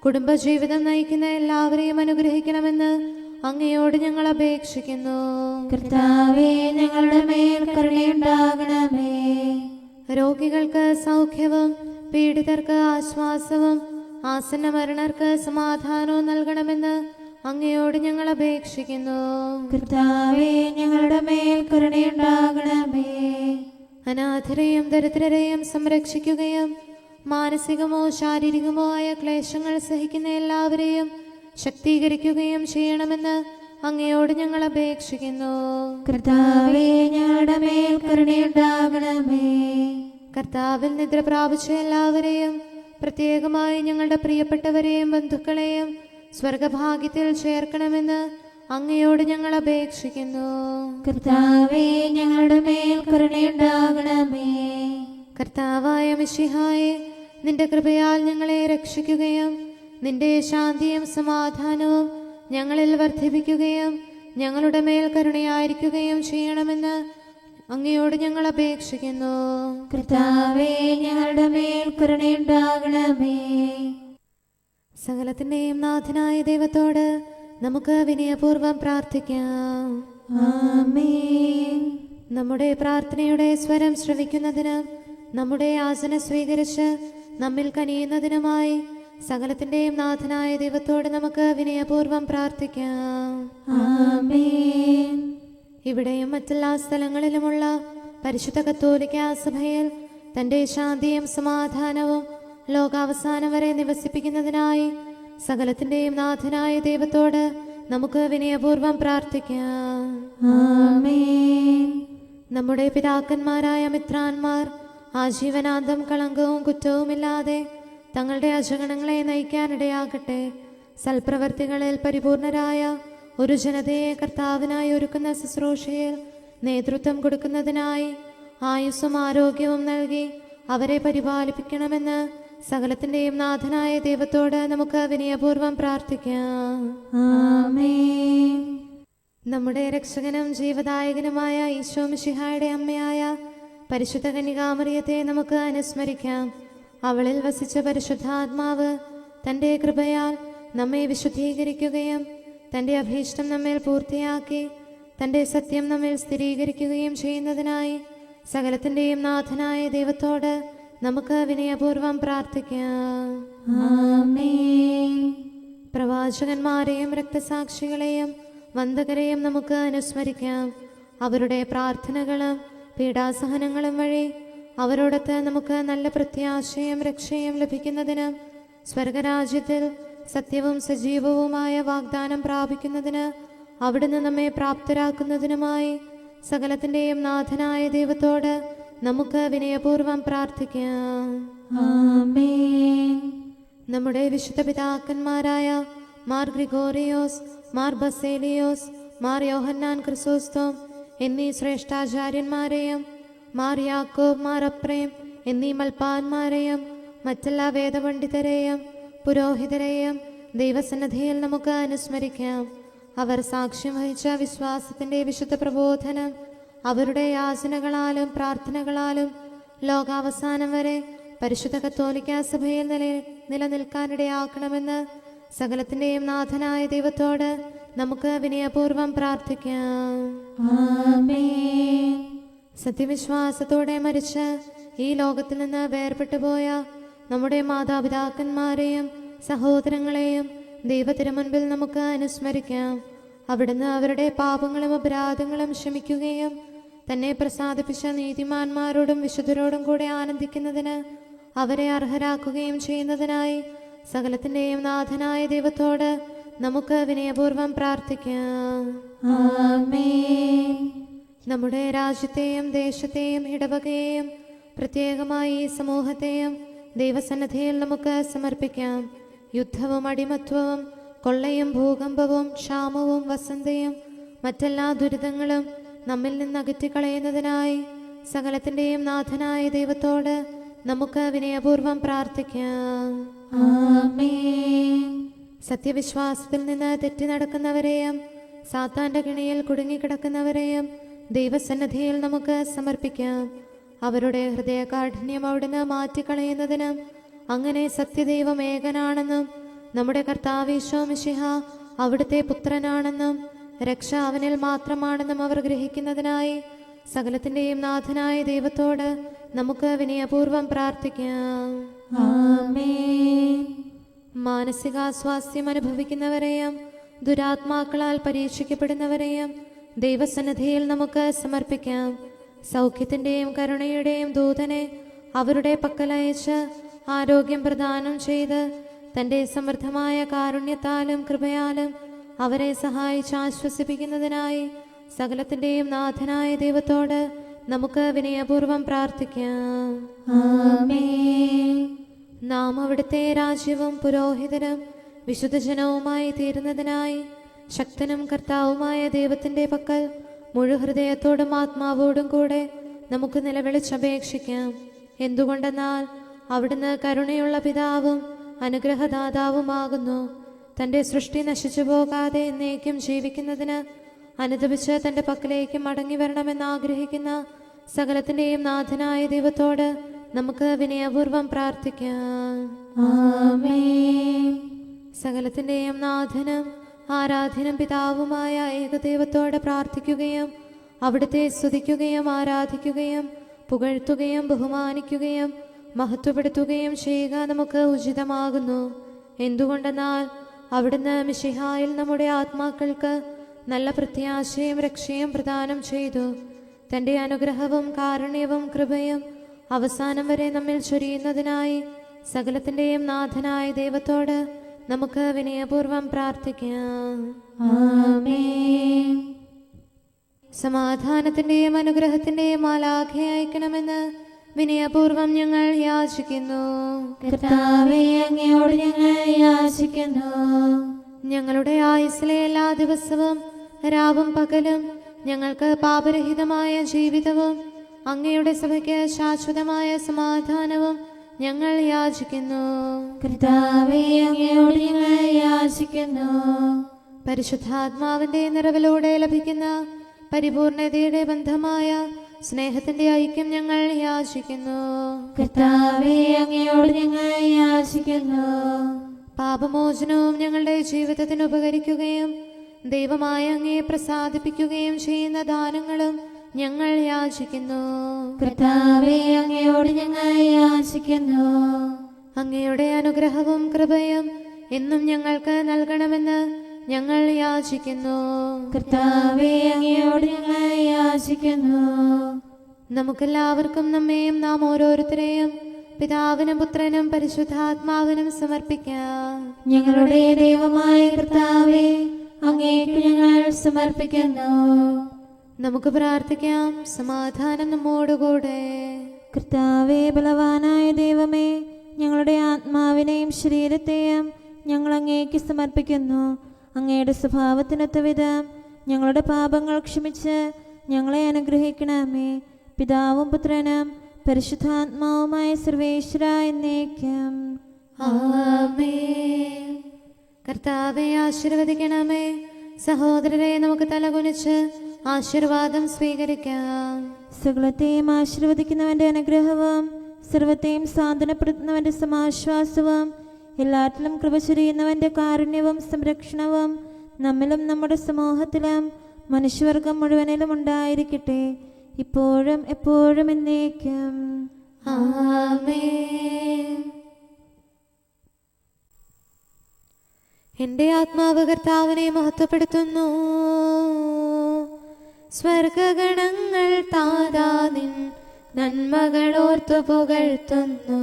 കുടുംബജീവിതം നയിക്കുന്ന എല്ലാവരെയും അനുഗ്രഹിക്കണമെന്ന് അങ്ങയോട് ഞങ്ങൾ അപേക്ഷിക്കുന്നു. കർത്താവേ, ഞങ്ങളുടെ മേൽ കരുണയുണ്ടാകണമേ. രോഗികൾക്ക് സൗഖ്യവും പീഡിതർക്ക് ആശ്വാസവും ആസന്ന മരണർക്ക് സമാധാനവും നൽകണമെന്ന് അങ്ങയോട് ഞങ്ങൾ അപേക്ഷിക്കുന്നു. കർത്താവേ, ഞങ്ങളുടെ മേൽ കരുണയുണ്ടാകണമേ. അനാഥരെയും ദരിദ്രരെയും സംരക്ഷിക്കുകയും മാനസികമോ ശാരീരികമോ ആയ ക്ലേശങ്ങൾ സഹിക്കുന്ന എല്ലാവരെയും ശക്തീകരിക്കുകയും ചെയ്യണമെന്ന് അങ്ങയോട് ഞങ്ങൾ അപേക്ഷിക്കുന്നു. കർത്താവേ, ഞങ്ങളുടെ മേൽ കരുണയുണ്ടാകണമേ. കർത്താവിൽ നിദ്ര പ്രാപിച്ച എല്ലാവരെയും പ്രത്യേകമായി ഞങ്ങളുടെ പ്രിയപ്പെട്ടവരെയും ബന്ധുക്കളെയും സ്വർഗഭാഗ്യത്തിൽ ചേർക്കണമെന്ന് അങ്ങയോട് ഞങ്ങൾ അപേക്ഷിക്കുന്നു. കർത്താവേ, ഞങ്ങളുടെ മേൽ കരുണയുണ്ടാകണമേ. കർത്താവായ മിശിഹായെ, നിന്റെ കൃപയാൽ ഞങ്ങളെ രക്ഷിക്കുകയും നിന്റെ ശാന്തിയും സമാധാനവും ഞങ്ങളിൽ വർദ്ധിപ്പിക്കുകയും ഞങ്ങളുടെ മേൽ കരുണയായിരിക്കുകയും ചെയ്യണമെന്ന് അങ്ങയോട് ഞങ്ങൾ അപേക്ഷിക്കുന്നു. കർത്താവേ, ഞങ്ങളുടെ മേൽ കരുണയുണ്ടാകണമേ. സകലത്തിന്റെയും നാഥനായ ദൈവത്തോട് നമുക്ക് വിനയപൂർവ്വം പ്രാർത്ഥിക്കാം. ആമേൻ. നമ്മുടെ പ്രാർത്ഥനയുടെ സ്വരം ശ്രവിക്കുന്നതിനും നമ്മുടെ യാചന സ്വീകരിച്ച് നമ്മിൽ കനിയുന്നതിനുമായി സകലത്തിന്റെയും നാഥനായ ദൈവത്തോട് നമുക്ക് വിനയപൂർവ്വം പ്രാർത്ഥിക്കാം. ആമേൻ. ഇവിടെയും മറ്റെല്ലാ സ്ഥലങ്ങളിലുമുള്ള പരിശുദ്ധ കത്തോലിക്കാ സഭയിൽ തന്റെ ശാന്തിയും സമാധാനവും ലോകാവസാനം വരെ നിവസിപ്പിക്കുന്നതിനായി സകലത്തിന്റെയും നാഥനായ ദൈവത്തോട് നമുക്ക് വിനയപൂർവ്വം പ്രാർത്ഥിക്കാം. ആമേൻ. നമ്മുടെ പിതാക്കന്മാരായ മിത്രാന്മാർ ആജീവനാന്തം കളങ്കവും കുറ്റവുമില്ലാതെ തങ്ങളുടെ അജഗണങ്ങളെ നയിക്കാനിടയാകട്ടെ. സൽപ്രവർത്തികളിൽ പരിപൂർണരായ ഒരു ജനതയെ കർത്താവിനായി ഒരുക്കുന്ന ശുശ്രൂഷയിൽ നേതൃത്വം കൊടുക്കുന്നതിനായി ആയുസ്സും ആരോഗ്യവും നൽകി അവരെ പരിപാലിപ്പിക്കണമെന്ന് സകലത്തിന്റെയും നാഥനായ ദൈവത്തോട് നമുക്ക് വിനയപൂർവ്വം പ്രാർത്ഥിക്കാം. ആമേൻ. നമ്മുടെ രക്ഷകനും ജീവദായകനുമായ ഈശോ മിശിഹായുടെ അമ്മയായ പരിശുദ്ധ കന്യകാമറിയത്തെ നമുക്ക് അനുസ്മരിക്കാം. അവളിൽ വസിച്ച പരിശുദ്ധാത്മാവ് തൻ്റെ കൃപയാൽ നമ്മെ വിശുദ്ധീകരിക്കുകയും തൻ്റെ അഭീഷ്ടം നമ്മിൽ പൂർത്തിയാക്കി തൻ്റെ സത്യം നമ്മിൽ സ്ഥിരീകരിക്കുകയും ചെയ്യുന്നതിനായി സകലത്തിൻ്റെയും നാഥനായ ദൈവത്തോട് നമുക്ക് വിനയപൂർവ്വം പ്രാർത്ഥിക്കാം. ആമേൻ. പ്രവാചകന്മാരെയും രക്തസാക്ഷികളെയും വന്ദകരെയും നമുക്ക് അനുസ്മരിക്കാം. അവരുടെ പ്രാർത്ഥനകളും പീഡാസഹനങ്ങളും വഴി അവരോടൊത്ത് നമുക്ക് നല്ല പ്രത്യാശയും രക്ഷയും ലഭിക്കുന്നതിന് സ്വർഗരാജ്യത്തിൽ സത്യവും സജീവവുമായ വാഗ്ദാനം പ്രാപിക്കുന്നതിന് അവിടുന്ന് നമ്മെ പ്രാപ്തരാക്കുന്നതിനുമായി സകലത്തിൻ്റെയും നാഥനായ ദൈവത്തോട് നമുക്ക് വിനയപൂർവ്വം പ്രാർത്ഥിക്കാം. ആമേൻ. നമ്മുടെ വിശുദ്ധ പിതാക്കന്മാരായ മാർ ഗ്രിഗോറിയോസ്, മാർ ബസേലിയോസ്, മാർ യോഹന്നാൻ ക്രിസോസ്തോം എന്നീ ശ്രേഷ്ഠാചാര്യന്മാരെയും മാർ യാക്കോബ്, മാർ അപ്രേം എന്നീ മൽപ്പാന്മാരെയും മറ്റെല്ലാ വേദപണ്ഡിതരെയും പുരോഹിതരെയും ദൈവസന്നിധിയിൽ നമുക്ക് അനുസ്മരിക്കാം. അവർ സാക്ഷ്യം വഹിച്ച വിശ്വാസത്തിന്റെ വിശുദ്ധ പ്രബോധനം അവരുടെ യാചനകളാലും പ്രാർത്ഥനകളാലും ലോകാവസാനം വരെ പരിശുദ്ധ കത്തോലിക്കാ സഭയിൽ നിലനിൽക്കാനിടയാക്കണമെന്ന് സകലത്തിന്റെയും നാഥനായ ദൈവത്തോട് നമുക്ക് വിനയപൂർവ്വം പ്രാർത്ഥിക്കാം. ആമേൻ. സത്യവിശ്വാസത്തോടെ മരിച്ച് ഈ ലോകത്തിൽ നിന്ന് വേർപെട്ടു പോയ നമ്മുടെ മാതാപിതാക്കന്മാരെയും സഹോദരങ്ങളെയും ദൈവത്തിരുമുൻപിൽ നമുക്ക് അനുസ്മരിക്കാം. അവിടുന്ന് അവരുടെ പാപങ്ങളും അപരാധങ്ങളും ക്ഷമിക്കുകയും തന്നെ പ്രസാദിപ്പിച്ച നീതിമാന്മാരോടും വിശുദ്ധരോടും കൂടെ ആനന്ദിക്കുന്നതിന് അവരെ അർഹരാക്കുകയും ചെയ്യുന്നതിനായി സകലത്തിൻ്റെയും നാഥനായ ദൈവത്തോട് നമുക്ക് വിനയപൂർവ്വം പ്രാർത്ഥിക്കാം. ആമേൻ. നമ്മുടെ രാജ്യത്തെയും ദേശത്തെയും ഇടവകയെയും പ്രത്യേകമായി ഈ സമൂഹത്തെയും ദൈവസന്നിധിയിൽ നമുക്ക് സമർപ്പിക്കാം. യുദ്ധവും അടിമത്വവും കൊള്ളയും ഭൂകമ്പവും ക്ഷാമവും വസന്തയും മറ്റെല്ലാ ദുരിതങ്ങളും നമ്മിൽ നിന്ന് അകറ്റിക്കളയുന്നതിനായി സകലത്തിൻ്റെയും നാഥനായ ദൈവത്തോട് നമുക്ക് വിനയപൂർവ്വം പ്രാർത്ഥിക്കാം. ആമേൻ. സത്യവിശ്വാസത്തിൽ നിന്ന് തെറ്റി നടക്കുന്നവരെയും സാത്താന്റെ കിണിയിൽ കുടുങ്ങിക്കിടക്കുന്നവരെയും ദൈവസന്നിധിയിൽ നമുക്ക് സമർപ്പിക്കാം. അവരുടെ ഹൃദയകാഠിന്യം അവിടുന്ന് മാറ്റിക്കളയുന്നതിനും അങ്ങനെ സത്യദൈവം ഏകനാണെന്നും നമ്മുടെ കർത്താവ് ഈശോ മിശിഹ അവിടുത്തെ പുത്രനാണെന്നും രക്ഷ അവനിൽ മാത്രമാണെന്നും അവർ ഗ്രഹിക്കുന്നതിനായി സകലത്തിൻ്റെയും നാഥനായ ദൈവത്തോട് നമുക്ക് വിനയപൂർവ്വം പ്രാർത്ഥിക്കാം. ആമേൻ. മാനസികാസ്വാസ്ഥ്യം അനുഭവിക്കുന്നവരെയും ദുരാത്മാക്കളാൽ പരീക്ഷിക്കപ്പെടുന്നവരെയും ദൈവസന്നിധിയിൽ നമുക്ക് സമർപ്പിക്കാം. സൗഖ്യത്തിൻ്റെയും കരുണയുടെയും ദൂതനെ അവരുടെ പക്കലയച്ച് ആരോഗ്യം പ്രദാനം ചെയ്ത് തൻ്റെ സമൃദ്ധമായ കാരുണ്യത്താലും കൃപയാലും അവരെ സഹായിച്ച് ആശ്വസിപ്പിക്കുന്നതിനായി സകലത്തിൻ്റെയും നാഥനായ ദൈവത്തോട് നമുക്ക് വിനയപൂർവ്വം പ്രാർത്ഥിക്കാം. ആമേൻ. നാം അവിടുത്തെ രാജ്യവും പുരോഹിതരും വിശുദ്ധജനവുമായി തീരുന്നതിനായി ശക്തനും കർത്താവുമായ ദൈവത്തിൻ്റെ പക്കൽ മുഴുഹൃദയത്തോടും ആത്മാവോടും കൂടെ നമുക്ക് നിലവിളിച്ചപേക്ഷിക്കാം. എന്തുകൊണ്ടെന്നാൽ അവിടുന്ന് കരുണയുള്ള പിതാവും അനുഗ്രഹദാതാവുമാകുന്നു. തൻ്റെ സൃഷ്ടി നശിച്ചു പോകാതെ എന്നേക്കും ജീവിക്കുന്നതിന് അനുദപിച്ച് തൻ്റെ പക്കലേക്ക് മടങ്ങി വരണമെന്ന് ആഗ്രഹിക്കുന്ന സകലത്തിൻ്റെയും നാഥനായ ദൈവത്തോട് നമുക്ക് വിനയപൂർവം പ്രാർത്ഥിക്കാം. ആമേൻ. സകലത്തിൻ്റെയും നാഥനും ആരാധ്യനും പിതാവുമായ ഏകദൈവത്തോട് പ്രാർത്ഥിക്കുകയും അവിടുത്തെ സ്തുതിക്കുകയും ആരാധിക്കുകയും പുകഴ്ത്തുകയും ബഹുമാനിക്കുകയും മഹത്വപ്പെടുത്തുകയും ചെയ്യുക നമുക്ക് ഉചിതമാകുന്നു. എന്തുകൊണ്ടെന്നാൽ അവിടുന്ന് മിശിഹായിൽ നമ്മുടെ ആത്മാക്കൾക്ക് നല്ല പ്രത്യാശയും രക്ഷയും പ്രദാനം ചെയ്തു. തൻ്റെ അനുഗ്രഹവും കാരുണ്യവും കൃപയും അവസാനം വരെ നമ്മിൽ ചൊരിയുന്നതിനായി സകലത്തിൻ്റെയും നാഥനായ ദൈവത്തോട് നമുക്ക് വിനയപൂർവം പ്രാർത്ഥിക്കാം. ആമേൻ. സമാധാനത്തിൻ്റെയും അനുഗ്രഹത്തിൻ്റെയും മാലാഖയെ അയക്കണമെന്ന് വിനയപൂർവം ഞങ്ങൾ യാചിക്കുന്നു. കർത്താവേ, അങ്ങയോട് ഞങ്ങൾ യാചിക്കുന്നു. ഞങ്ങളുടെ ആയുസ്സിലെ എല്ലാ ദിവസവും രാവും പകലും ഞങ്ങൾക്ക് പാപരഹിതമായ ജീവിതവും അങ്ങയുടെ സഭയ്ക്ക് ശാശ്വതമായ സമാധാനവും ഞങ്ങൾ യാചിക്കുന്നു. കർത്താവേ, അങ്ങയോട് ഞങ്ങൾ യാചിക്കുന്നു. പരിശുദ്ധാത്മാവിന്റെ നിറവിലൂടെ ലഭിക്കുന്ന പരിപൂർണതയുടെ ബന്ധമായ സ്നേഹത്തിന്റെ ഐക്യം ഞങ്ങൾ യാചിക്കുന്നു. കർത്താവേ, അങ്ങയോട് ഞങ്ങൾ യാചിക്കുന്നു. പാപമോചനവും ഞങ്ങളുടെ ജീവിതത്തിന് ഉപകരിക്കുകയും ദൈവമായ അങ്ങയെ പ്രസാദിപ്പിക്കുകയും ചെയ്യുന്ന ദാനങ്ങളും ഞങ്ങൾ യാചിക്കുന്നു. കർത്താവേ, അങ്ങയോട് ഞങ്ങൾ യാചിക്കുന്നു. അങ്ങയുടെ അനുഗ്രഹവും കൃപയും എന്നും ഞങ്ങൾക്ക് നൽകണമെന്ന് ഞങ്ങൾ യാചിക്കുന്നു. കർത്താവേ, അങ്ങയോട് ഞങ്ങൾ യാചിക്കുന്നു. നമുക്കെല്ലാവർക്കും നമ്മെയും നാം ഓരോരുത്തരെയും പിതാവിനും പുത്രനും പരിശുദ്ധാത്മാവിനും സമർപ്പിക്കാം. ഞങ്ങളുടെ ദൈവമായ കർത്താവേ, അങ്ങേക്ക് ഞങ്ങൾ സമർപ്പിക്കുന്നു. നമുക്ക് പ്രാർത്ഥിക്കാം. സമാധാനം നമ്മോടുകൂടെ. കർത്താവേ, ബലവാനായ ദൈവമേ, ഞങ്ങളുടെ ആത്മാവിനെയും ശരീരത്തെയും ഞങ്ങൾ അങ്ങേക്ക് സമർപ്പിക്കുന്നു. അങ്ങയുടെ സ്വഭാവത്തിനൊത്ത വിധം ഞങ്ങളുടെ പാപങ്ങൾ ക്ഷമിച്ച് ഞങ്ങളെ അനുഗ്രഹിക്കണമേ. പിതാവും പുത്രനും പരിശുദ്ധാത്മാവുമായ സർവേശ്വര എന്നേക്കും. ആമേൻ. കർത്താവെ ആശീർവദിക്കണമേ. സഹോദരരെ, നമുക്ക് തലകുനിച്ച് ആശീർവാദം സ്വീകരിക്കാം. സകലത്തെയും ആശീർവദിക്കുന്നവന്റെ അനുഗ്രഹവും സർവത്തെയും സാന്ത്വനപ്പെടുത്തുന്നവന്റെ സമാശ്വാസവും എല്ലാറ്റിലും കൃപ ചൊരിയുന്നവന്റെ കാരുണ്യവും സംരക്ഷണവും നമ്മിലും നമ്മുടെ സമൂഹത്തിലും മനുഷ്യവർഗം മുഴുവനിലും ഉണ്ടായിരിക്കട്ടെ, ഇപ്പോഴും എപ്പോഴും എന്നേക്കും. ആമേൻ. എന്റെ ആത്മാവ് കർത്താവിനെ മഹത്വപ്പെടുത്തുന്നു. സ്വർഗഗണങ്ങൾ താതാ നിൻ നന്മകളോർത്തു പുകഴ്ത്തുന്നു.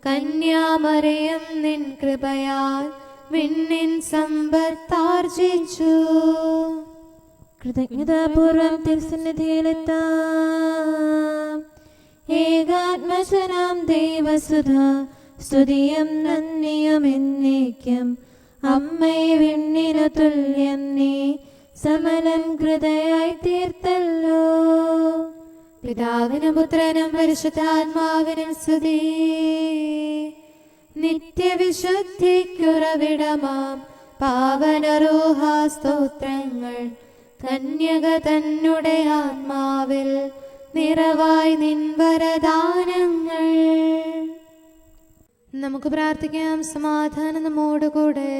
കന്യാമറിയം നിൻ കൃപയാൽ വിണ്ണിൻ സമ്പത്താർജിച്ചു. കൃതജ്ഞതാപൂർവം തിരുസന്നിധിയിലെത്താം. ഏകാത്മജനാം ദൈവസുധ സ്തുതിയും നന്ദിയും എന്നേക്കും. അമ്മയെ വിണ്ണിനു തുല്യം നീ സമലം കൃതയായി തീർത്തല്ലോ. പിതാവിനും പുത്രനും പരിശുദ്ധാത്മാവിനും സ്തുതി. നിത്യവിശുദ്ധിക്കുറവിടമാം പാവനരൂഹാ സ്തോത്രങ്ങൾ. കന്യക തന്നെ ആത്മാവിൽ നിറവായി നിൻ വരദാനങ്ങൾ. നമുക്ക് പ്രാർത്ഥിക്കാം. സമാധാനം നമ്മോടുകൂടെ.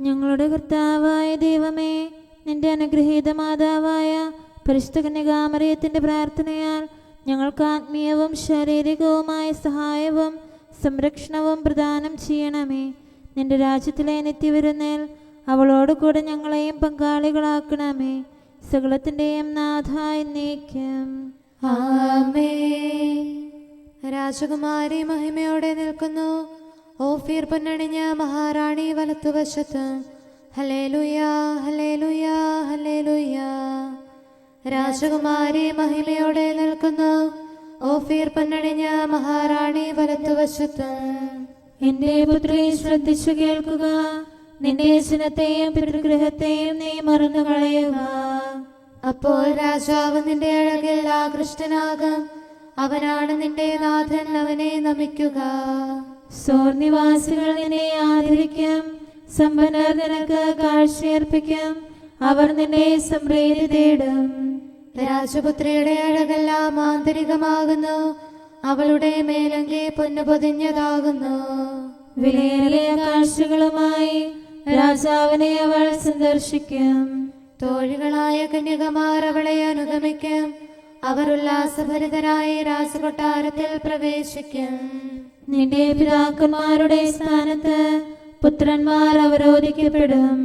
ഞങ്ങളുടെ കർത്താവായ ദൈവമേ, നിന്റെ അനുഗ്രഹീത മാതാവായ പരിശുദ്ധ കന്യകാമറിയത്തിന്റെ പ്രാർത്ഥനയാൽ ഞങ്ങൾക്ക് ആത്മീയവും ശാരീരികവുമായ സഹായവും സംരക്ഷണവും പ്രദാനം ചെയ്യണമേ. നിന്റെ രാജ്യത്തിലെ നിത്യവിരുന്നിൽ അവളോട് കൂടെ ഞങ്ങളെയും പങ്കാളികളാക്കണമേ. സകലത്തിൻ്റെയും നാഥ എന്നേക്കും. ആമേൻ. രാജകുമാരി മഹിമയോടെ നിൽക്കുന്നു. ഓഫീർ പൊന്നണിഞ്ഞ മഹാറാണി വലത്തുവശത്ത്. ഹല്ലേലൂയാ, ഹല്ലേലൂയാ, ഹല്ലേലൂയാ. രാജകുമാരി മഹിമയോടെ നിൽക്കുന്നു. ഓഫീർ പൊന്നണിഞ്ഞ മഹാറാണി വലത്തുവശത്ത്. എന്റെ പുത്രി ശ്രദ്ധിച്ചു കേൾക്കുക, നിന്റെ ജനത്തെയും പിതൃഗൃഹത്തെയും നീ മറന്നു കളയുക. അപ്പോൾ രാജാവ് നിന്റെ അഴകിൽ ആകൃഷ്ടനാകും, അവനാണ് നിന്റെ നാഥൻ, അവനെ നമിക്കുക. സോർ നിവാസികൾ നിന്നെ ആദരിക്കും, സമ്പന്നർ നിനക്ക് കാഴ്ചയർപ്പിക്കും, അവർ നിന്നെ സംപ്രീതി തേടും. രാജപുത്രിയുടെ അഴകെല്ലാം ആന്തരികമാകുന്നു, അവളുടെ മേലങ്കി പൊന്നു പൊതിഞ്ഞതാകുന്നു. വിലയേറിയ കാഴ്ചകളുമായി രാജാവിനെ അവൾ സന്ദർശിക്കും. തോഴികളായ കന്യകമാർ അവളെ അനുഗമിക്കും, അവർ ഉല്ലാസഭരിതരായി രാജകൊട്ടാരത്തിൽ പ്രവേശിക്കും. നിന്റെ പിതാക്കന്മാരുടെ സ്ഥാനത്ത് പുത്രന്മാർ അവരോധിക്കപ്പെടും.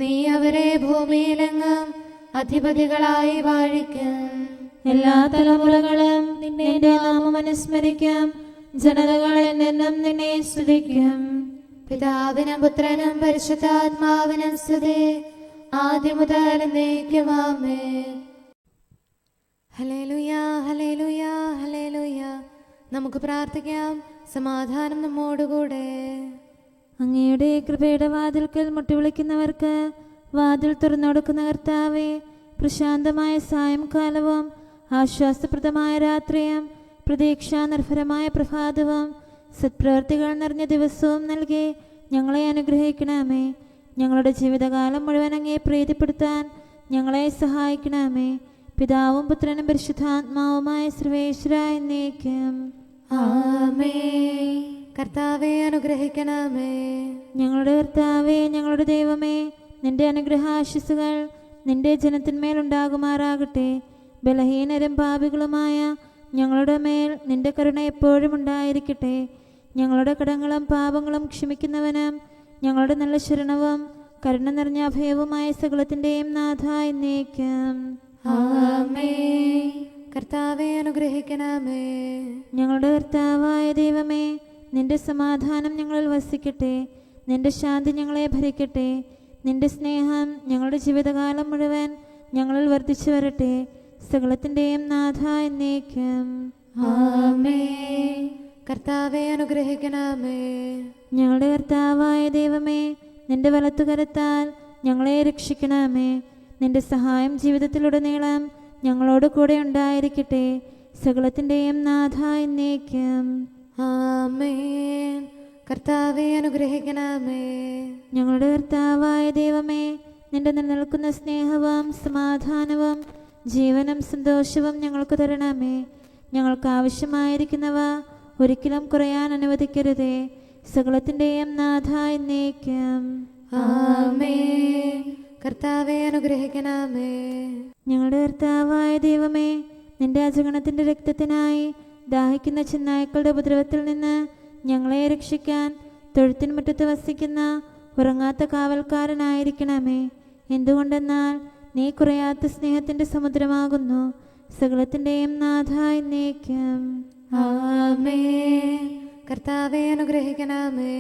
നീ അവരെ ഭൂമിയിലെങ്ങും അധിപതികളായി വാഴിക്കും. എല്ലാ തലമുറകളും നിന്റെ നാമം അനുസ്മരിക്കും, ജനതകൾ എന്നെന്നും നിന്നെ സ്തുതിക്കും. പിതാവിനും പുത്രനും പരിശുദ്ധാത്മാവിനും സ്തുതി, ആദ്യം മുതൽ എന്നേക്കും ആമേൻ. ഹല്ലേലൂയ, ഹല്ലേലൂയ, ഹല്ലേലൂയ. നമുക്ക് പ്രാർത്ഥിക്കാം. സമാധാനം നമ്മോടുകൂടെ. അങ്ങയുടെ കൃപയുടെ വാതിൽക്കൽ മുട്ടിവിളിക്കുന്നവർക്ക് വാതിൽ തുറന്നുകൊടുക്കുന്ന കർത്താവേ, പ്രശാന്തമായ സായംകാലവും ആശ്വാസപ്രദമായ രാത്രിയും പ്രതീക്ഷാനിർഭരമായ പ്രഭാതവും സത്പ്രവർത്തികൾ നിറഞ്ഞ ദിവസവും നൽകി ഞങ്ങളെ അനുഗ്രഹിക്കണമേ. ഞങ്ങളുടെ ജീവിതകാലം മുഴുവൻ അങ്ങയെ പ്രീതിപ്പെടുത്താൻ ഞങ്ങളെ സഹായിക്കണമേ. പിതാവും പുത്രനും പരിശുദ്ധാത്മാവുമായ സർവേശ്വരായ എന്നേക്കും ആമേൻ. കർത്താവെ അനുഗ്രഹിക്കണമേ. ഞങ്ങളുടെ കർത്താവേ, ഞങ്ങളുടെ ദൈവമേ, നിന്റെ അനുഗ്രഹാശിസുകൾ നിന്റെ ജനത്തിന്മേലുണ്ടാകുമാറാകട്ടെ. ബലഹീനരും പാപികളുമായ ഞങ്ങളുടെ മേൽ നിന്റെ കരുണ എപ്പോഴും ഉണ്ടായിരിക്കട്ടെ. ഞങ്ങളുടെ കടങ്ങളും പാപങ്ങളും ക്ഷമിക്കുന്നവനും ഞങ്ങളുടെ നല്ല ശരണവും കരുണ നിറഞ്ഞ അഭയവുമായ സകലത്തിൻ്റെയും നാഥ എന്നേക്കും ആമേൻ. കർത്താവെ അനുഗ്രഹിക്കണമേ. ഞങ്ങളുടെ കർത്താവായ ദൈവമേ, നിന്റെ സമാധാനം ഞങ്ങളിൽ വസിക്കട്ടെ. നിന്റെ ശാന്തി ഞങ്ങളെ ഭരിക്കട്ടെ. നിന്റെ സ്നേഹം ഞങ്ങളുടെ ജീവിതകാലം മുഴുവൻ ഞങ്ങളിൽ വർദ്ധിച്ചു വരട്ടെ. സകലത്തിൻ്റെയും നാഥ എന്നേക്കും ആമേൻ. കർത്താവെ അനുഗ്രഹിക്കണമേ. ഞങ്ങളുടെ കർത്താവായ ദൈവമേ, നിന്റെ വലത്തുകരത്താൽ ഞങ്ങളെ രക്ഷിക്കണമേ. നിന്റെ സഹായം ജീവിതത്തിലുടനീളം ഞങ്ങളോട് കൂടെ ഉണ്ടായിരിക്കട്ടെ. സകലത്തിൻ്റെയും നാഥ എന്നേക്കും ആമേൻ. കർത്താവെ അനുഗ്രഹിക്കണമേ. ഞങ്ങളുടെ കർത്താവായ ദൈവമേ, നിന്റെ നിലനിൽക്കുന്ന സ്നേഹവും സമാധാനവും ജീവനും സന്തോഷവും ഞങ്ങൾക്ക് തരണമേ. ഞങ്ങൾക്ക് ആവശ്യമായിരിക്കുന്നവ ഒരിക്കലും കുറയാൻ അനുവദിക്കരുതേ. സകലത്തിൻ്റെയും നാഥ എന്നേക്കും ആമേൻ. കർത്താവെ അനുഗ്രഹിക്കണമേ. ഞങ്ങളുടെ കർത്താവായ ദൈവമേ, നിന്റെ അജഗണത്തിൻ്റെ രക്തത്തിനായി ദാഹിക്കുന്ന ചെന്നായ്ക്കളുടെ ഉപദ്രവത്തിൽ നിന്ന് ഞങ്ങളെ രക്ഷിക്കാൻ തൊഴുത്തിൻ മുറ്റത്ത് വസിക്കുന്ന ഉറങ്ങാത്ത കാവൽക്കാരനായിരിക്കണമേ. എന്തുകൊണ്ടെന്നാൽ നീ കുറയാത്ത സ്നേഹത്തിൻ്റെ സമുദ്രമാകുന്നു. സകലത്തിൻ്റെയും നാഥ എന്നേക്കും ആമേൻ. കർത്താവെ അനുഗ്രഹിക്കണമേ.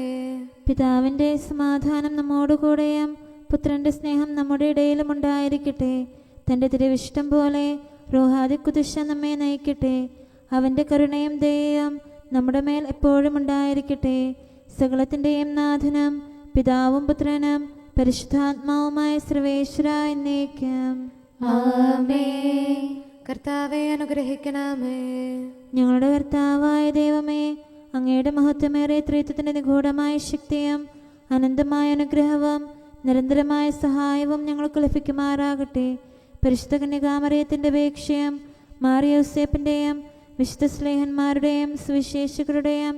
പിതാവിൻ്റെ സമാധാനം നമ്മോടുകൂടെയും പുത്രൻ്റെ സ്നേഹം നമ്മുടെ ഇടയിലും ഉണ്ടായിരിക്കട്ടെ. തൻ്റെ തിരുവിഷ്ടം പോലെ റോഹാദിക്കുദിശ നമ്മെ നയിക്കട്ടെ. അവൻ്റെ കരുണയും ദയയും നമ്മുടെ മേൽ എപ്പോഴും ഉണ്ടായിരിക്കട്ടെ. സകലത്തിൻ്റെയും നാഥനും പിതാവും പുത്രനും പരിശുദ്ധാത്മാവുമായ സർവേശ്വര എന്നേക്കും ആമേൻ. കർത്താവെ അനുഗ്രഹിക്കണമേ. ഞങ്ങളുടെ കർത്താവായ ദൈവമേ, അങ്ങയുടെ മഹത്വമേറിയ ത്രിത്വത്തിൻ്റെ നിഗൂഢമായ ശക്തിയും അനന്തമായ അനുഗ്രഹവും നിരന്തരമായ സഹായവും ഞങ്ങൾക്ക് ലഭിക്കുമാറാകട്ടെ. പരിശുദ്ധ കന്യകാമറിയത്തിൻ്റെ അപേക്ഷയും മാറിയോസേപ്പിൻ്റെയും വിശുദ്ധ സ്ലേഹന്മാരുടെയും സുവിശേഷകരുടെയും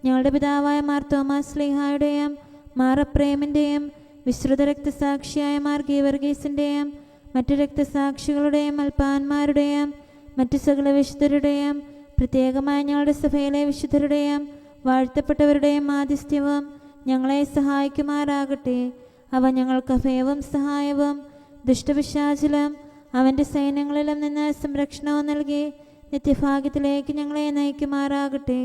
ഞങ്ങളുടെ പിതാവായ മാർ തോമാസ് സ്ലീഹായുടെയും മാർ അപ്രേമിൻ്റെയും വിശ്രുത രക്തസാക്ഷിയായ മാർ ഗീവർഗീസിൻ്റെയും മറ്റു രക്തസാക്ഷികളുടെയും അൽപ്പാന്മാരുടെയും മറ്റു സകല വിശുദ്ധരുടെയും പ്രത്യേകമായി ഞങ്ങളുടെ സഭയിലെ വിശുദ്ധരുടെയും വാഴ്ത്തപ്പെട്ടവരുടെയും മാധ്യസ്ഥ്യവും ഞങ്ങളെ സഹായിക്കുമാറാകട്ടെ. അവ ഞങ്ങൾക്ക് അഭയവും സഹായവും ദുഷ്ടപിശാചിലും അവൻ്റെ സൈന്യങ്ങളിലും നിന്ന് സംരക്ഷണവും നൽകി നിത്യഭാഗ്യത്തിലേക്ക് ഞങ്ങളെ നയിക്കുമാറാകട്ടെ.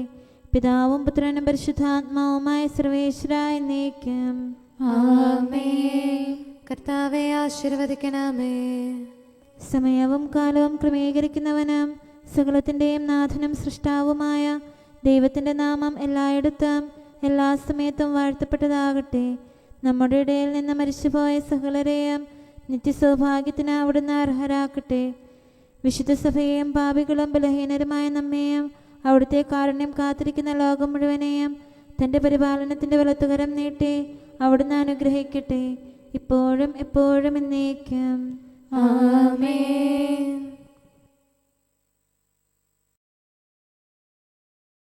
പിതാവും പുത്രനും പരിശുദ്ധാത്മാവുമായ സർവേശ്വര എന്നേക്കും ആമേൻ. കർത്താവെ ആശീർവദിക്കണമേ. സമയവും കാലവും ക്രമീകരിക്കുന്നവനും സകലത്തിൻ്റെയും നാഥനും സൃഷ്ടാവുമായ ദൈവത്തിൻ്റെ നാമം എല്ലായിടത്തും എല്ലാ സമയത്തും വാഴ്ത്തപ്പെട്ടതാകട്ടെ. നമ്മുടെ ഇടയിൽ നിന്ന് മരിച്ചുപോയ സകലരെയും നിത്യസൗഭാഗ്യത്തിന് അവിടുന്ന് അർഹരാക്കട്ടെ. വിശുദ്ധ സഭയെയും പാപികളും ബലഹീനരുമായ നമ്മെയും അവിടുത്തെ കാരുണ്യം കാത്തിരിക്കുന്ന ലോകം മുഴുവനെയും തൻ്റെ പരിപാലനത്തിൻ്റെ വലത്തുകരം നീട്ടി അവിടുന്ന് അനുഗ്രഹിക്കട്ടെ, ഇപ്പോഴും എപ്പോഴും എന്നേക്കും. ആമേൻ.